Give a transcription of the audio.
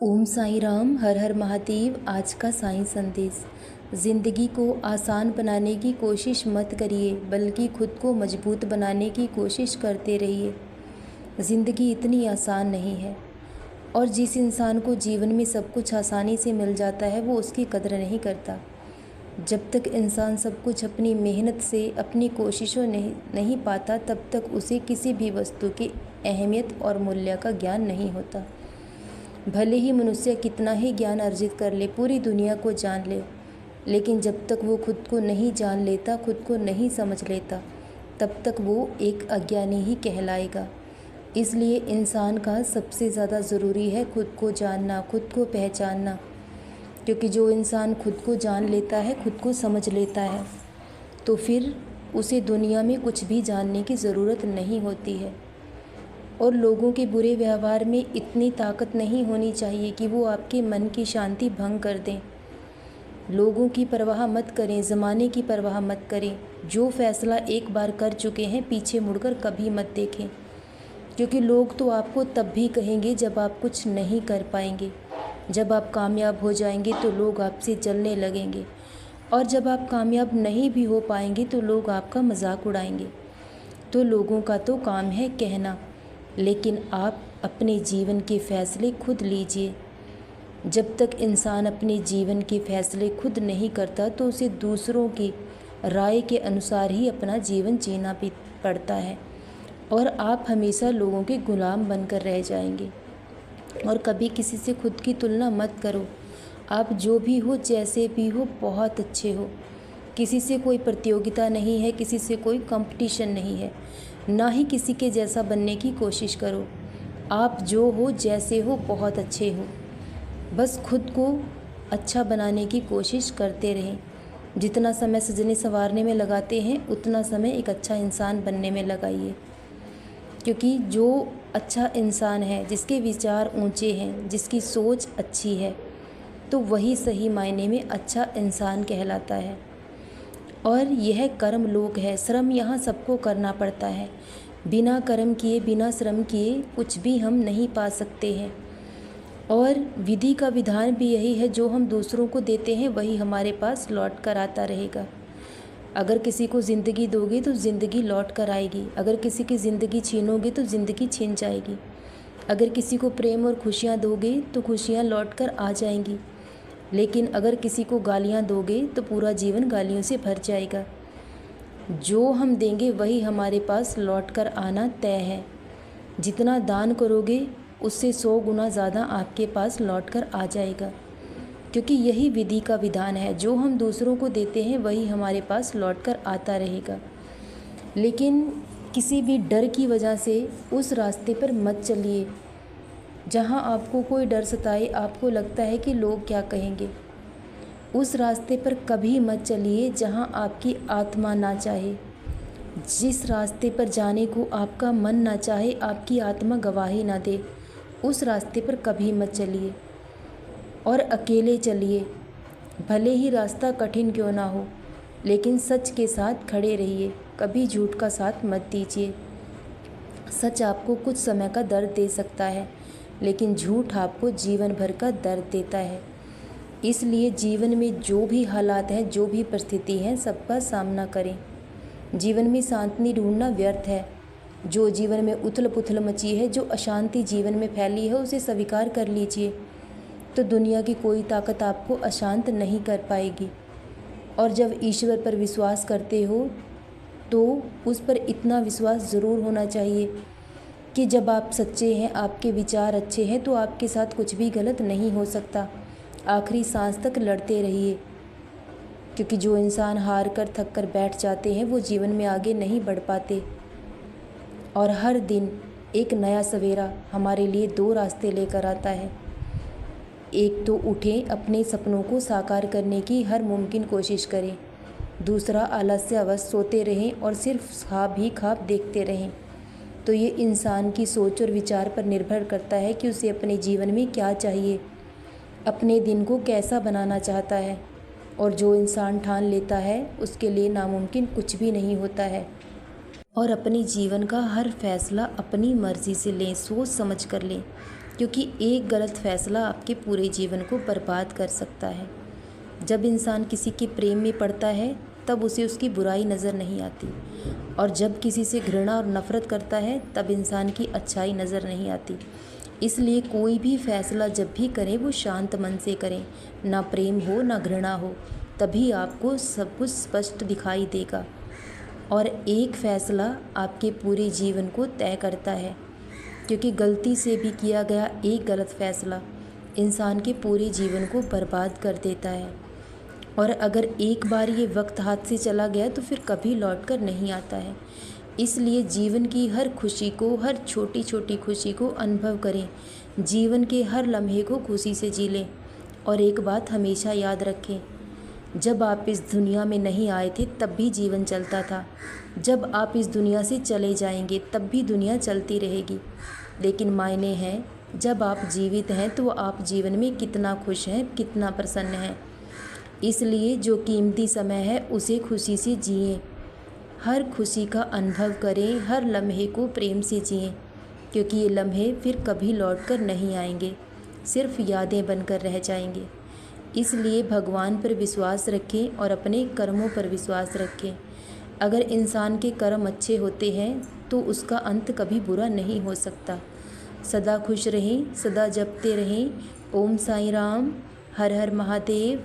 ओम साईं राम, हर हर महादेव। आज का साईं संदेश। ज़िंदगी को आसान बनाने की कोशिश मत करिए, बल्कि खुद को मजबूत बनाने की कोशिश करते रहिए। ज़िंदगी इतनी आसान नहीं है, और जिस इंसान को जीवन में सब कुछ आसानी से मिल जाता है वो उसकी कदर नहीं करता। जब तक इंसान सब कुछ अपनी मेहनत से, अपनी कोशिशों नहीं पाता, तब तक उसे किसी भी वस्तु की अहमियत और मूल्य का ज्ञान नहीं होता। भले ही मनुष्य कितना ही ज्ञान अर्जित कर ले, पूरी दुनिया को जान ले, लेकिन जब तक वो खुद को नहीं जान लेता, खुद को नहीं समझ लेता, तब तक वो एक अज्ञानी ही कहलाएगा। इसलिए इंसान का सबसे ज़्यादा ज़रूरी है खुद को जानना, खुद को पहचानना। क्योंकि जो इंसान खुद को जान लेता है, खुद को समझ लेता है, तो फिर उसे दुनिया में कुछ भी जानने की ज़रूरत नहीं होती है। और लोगों के बुरे व्यवहार में इतनी ताकत नहीं होनी चाहिए कि वो आपके मन की शांति भंग कर दें। लोगों की परवाह मत करें, ज़माने की परवाह मत करें। जो फ़ैसला एक बार कर चुके हैं, पीछे मुड़कर कभी मत देखें। क्योंकि लोग तो आपको तब भी कहेंगे जब आप कुछ नहीं कर पाएंगे। जब आप कामयाब हो जाएंगे तो लोग आपसे जलने लगेंगे, और जब आप कामयाब नहीं भी हो पाएंगे तो लोग आपका मजाक उड़ाएंगे। तो लोगों का तो काम है कहना, लेकिन आप अपने जीवन के फैसले खुद लीजिए। जब तक इंसान अपने जीवन के फैसले खुद नहीं करता, तो उसे दूसरों की राय के अनुसार ही अपना जीवन जीना भी पड़ता है, और आप हमेशा लोगों के गुलाम बनकर रह जाएंगे। और कभी किसी से खुद की तुलना मत करो। आप जो भी हो, जैसे भी हो, बहुत अच्छे हो। किसी से कोई प्रतियोगिता नहीं है, किसी से कोई कंपटीशन नहीं है, ना ही किसी के जैसा बनने की कोशिश करो। आप जो हो, जैसे हो, बहुत अच्छे हो। बस खुद को अच्छा बनाने की कोशिश करते रहें। जितना समय सजने संवारने में लगाते हैं, उतना समय एक अच्छा इंसान बनने में लगाइए। क्योंकि जो अच्छा इंसान है, जिसके विचार ऊंचे हैं, जिसकी सोच अच्छी है, तो वही सही मायने में अच्छा इंसान कहलाता है। और यह कर्म लोक है, श्रम यहाँ सबको करना पड़ता है। बिना कर्म किए, बिना श्रम किए कुछ भी हम नहीं पा सकते हैं। और विधि का विधान भी यही है, जो हम दूसरों को देते हैं वही हमारे पास लौट कर आता रहेगा। अगर किसी को ज़िंदगी दोगे तो ज़िंदगी लौट कर आएगी। अगर किसी की ज़िंदगी छीनोगे तो ज़िंदगी छीन जाएगी। अगर किसी को प्रेम और खुशियाँ दोगे तो खुशियाँ लौट कर आ जाएंगी। लेकिन अगर किसी को गालियाँ दोगे तो पूरा जीवन गालियों से भर जाएगा। जो हम देंगे वही हमारे पास लौट कर आना तय है। जितना दान करोगे उससे 100 गुना ज़्यादा आपके पास लौट कर आ जाएगा। क्योंकि यही विधि का विधान है, जो हम दूसरों को देते हैं वही हमारे पास लौट कर आता रहेगा। लेकिन किसी भी डर की वजह से उस रास्ते पर मत चलिए जहाँ आपको कोई डर सताए, आपको लगता है कि लोग क्या कहेंगे। उस रास्ते पर कभी मत चलिए जहाँ आपकी आत्मा ना चाहे। जिस रास्ते पर जाने को आपका मन ना चाहे, आपकी आत्मा गवाही ना दे, उस रास्ते पर कभी मत चलिए। और अकेले चलिए, भले ही रास्ता कठिन क्यों ना हो, लेकिन सच के साथ खड़े रहिए। कभी झूठ का साथ मत दीजिए। सच आपको कुछ समय का दर्द दे सकता है, लेकिन झूठ आपको जीवन भर का दर्द देता है। इसलिए जीवन में जो भी हालात हैं, जो भी परिस्थिति है, सबका सामना करें। जीवन में शांति ढूंढना व्यर्थ है। जो जीवन में उथल पुथल मची है, जो अशांति जीवन में फैली है, उसे स्वीकार कर लीजिए। तो दुनिया की कोई ताकत आपको अशांत नहीं कर पाएगी। और जब ईश्वर पर विश्वास करते हो, तो उस पर इतना विश्वास ज़रूर होना चाहिए कि जब आप सच्चे हैं, आपके विचार अच्छे हैं, तो आपके साथ कुछ भी गलत नहीं हो सकता। आखिरी सांस तक लड़ते रहिए। क्योंकि जो इंसान हार कर थक कर बैठ जाते हैं, वो जीवन में आगे नहीं बढ़ पाते। और हर दिन एक नया सवेरा हमारे लिए 2 रास्ते लेकर आता है। एक तो उठें, अपने सपनों को साकार करने की हर मुमकिन कोशिश करें। दूसरा, आलस्यवश सोते रहें और सिर्फ ख्वाब ही ख्वाब देखते रहें। तो ये इंसान की सोच और विचार पर निर्भर करता है कि उसे अपने जीवन में क्या चाहिए, अपने दिन को कैसा बनाना चाहता है। और जो इंसान ठान लेता है, उसके लिए नामुमकिन कुछ भी नहीं होता है। और अपने जीवन का हर फैसला अपनी मर्ज़ी से लें, सोच समझ कर लें। क्योंकि एक गलत फैसला आपके पूरे जीवन को बर्बाद कर सकता है। जब इंसान किसी के प्रेम में पड़ता है तब उसे उसकी बुराई नज़र नहीं आती, और जब किसी से घृणा और नफ़रत करता है तब इंसान की अच्छाई नज़र नहीं आती। इसलिए कोई भी फैसला जब भी करें वो शांत मन से करें, ना प्रेम हो ना घृणा हो, तभी आपको सब कुछ स्पष्ट दिखाई देगा। और एक फ़ैसला आपके पूरे जीवन को तय करता है, क्योंकि गलती से भी किया गया एक गलत फ़ैसला इंसान के पूरे जीवन को बर्बाद कर देता है। और अगर एक बार ये वक्त हाथ से चला गया तो फिर कभी लौट कर नहीं आता है। इसलिए जीवन की हर खुशी को, हर छोटी छोटी खुशी को अनुभव करें, जीवन के हर लम्हे को खुशी से जी लें। और एक बात हमेशा याद रखें, जब आप इस दुनिया में नहीं आए थे तब भी जीवन चलता था, जब आप इस दुनिया से चले जाएंगे तब भी दुनिया चलती रहेगी। लेकिन मायने हैं जब आप जीवित हैं तो आप जीवन में कितना खुश हैं, कितना प्रसन्न हैं। इसलिए जो कीमती समय है उसे खुशी से जिएं, हर खुशी का अनुभव करें, हर लम्हे को प्रेम से जिएं, क्योंकि ये लम्हे फिर कभी लौट कर नहीं आएंगे, सिर्फ यादें बनकर रह जाएंगे। इसलिए भगवान पर विश्वास रखें और अपने कर्मों पर विश्वास रखें। अगर इंसान के कर्म अच्छे होते हैं तो उसका अंत कभी बुरा नहीं हो सकता। सदा खुश रहें, सदा जपते रहें। ओम साईं राम, हर हर महादेव।